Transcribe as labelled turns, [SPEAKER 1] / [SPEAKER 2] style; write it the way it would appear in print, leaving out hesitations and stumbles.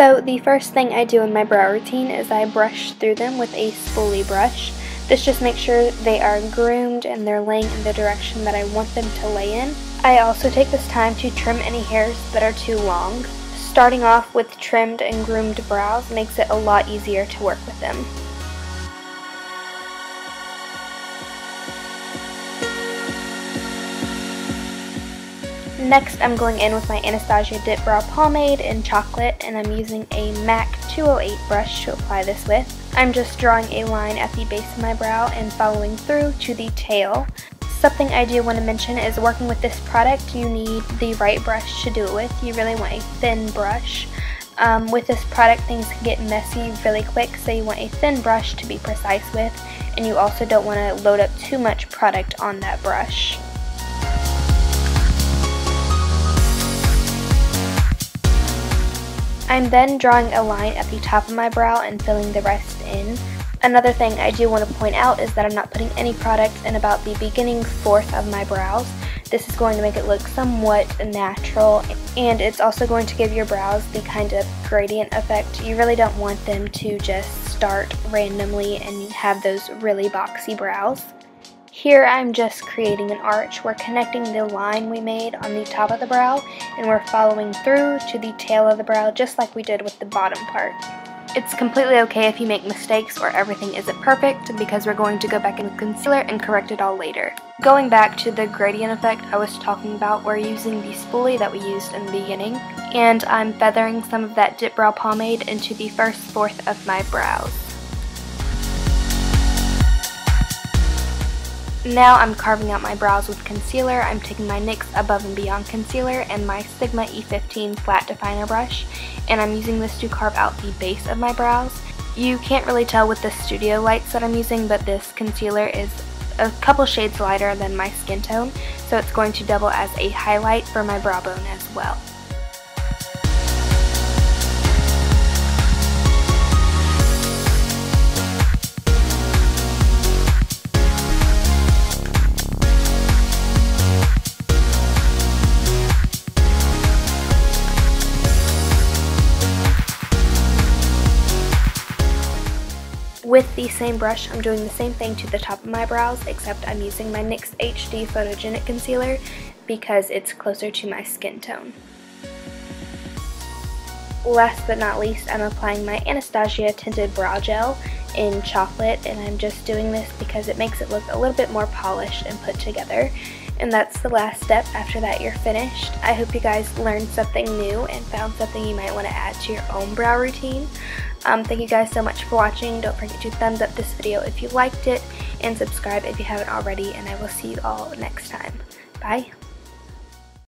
[SPEAKER 1] So the first thing I do in my brow routine is I brush through them with a spoolie brush. This just makes sure they are groomed and they're laying in the direction that I want them to lay in. I also take this time to trim any hairs that are too long. Starting off with trimmed and groomed brows makes it a lot easier to work with them. Next, I'm going in with my Anastasia Dip Brow Pomade in Chocolate, and I'm using a MAC 208 brush to apply this with. I'm just drawing a line at the base of my brow and following through to the tail. Something I do want to mention is working with this product, you need the right brush to do it with. You really want a thin brush. With this product, things can get messy really quick, so you want a thin brush to be precise with, and you also don't want to load up too much product on that brush. I'm then drawing a line at the top of my brow and filling the rest in. Another thing I do want to point out is that I'm not putting any product in about the beginning fourth of my brows. This is going to make it look somewhat natural, and it's also going to give your brows the kind of gradient effect. You really don't want them to just start randomly and have those really boxy brows. Here I'm just creating an arch. We're connecting the line we made on the top of the brow, and we're following through to the tail of the brow just like we did with the bottom part. It's completely okay if you make mistakes or everything isn't perfect, because we're going to go back in with concealer and correct it all later. Going back to the gradient effect I was talking about, we're using the spoolie that we used in the beginning, and I'm feathering some of that Dip Brow Pomade into the first fourth of my brows. Now I'm carving out my brows with concealer. I'm taking my NYX Above and Beyond concealer and my Sigma E15 flat definer brush, and I'm using this to carve out the base of my brows. You can't really tell with the studio lights that I'm using, but this concealer is a couple shades lighter than my skin tone, so it's going to double as a highlight for my brow bone as well. With the same brush, I'm doing the same thing to the top of my brows, except I'm using my NYX HD Photogenic Concealer because it's closer to my skin tone. Last but not least, I'm applying my Anastasia Tinted Brow Gel in Chocolate, and I'm just doing this because it makes it look a little bit more polished and put together. And that's the last step. After that, you're finished. I hope you guys learned something new and found something you might want to add to your own brow routine. Thank you guys so much for watching. Don't forget to thumbs up this video if you liked it, and subscribe if you haven't already, and I will see you all next time. Bye!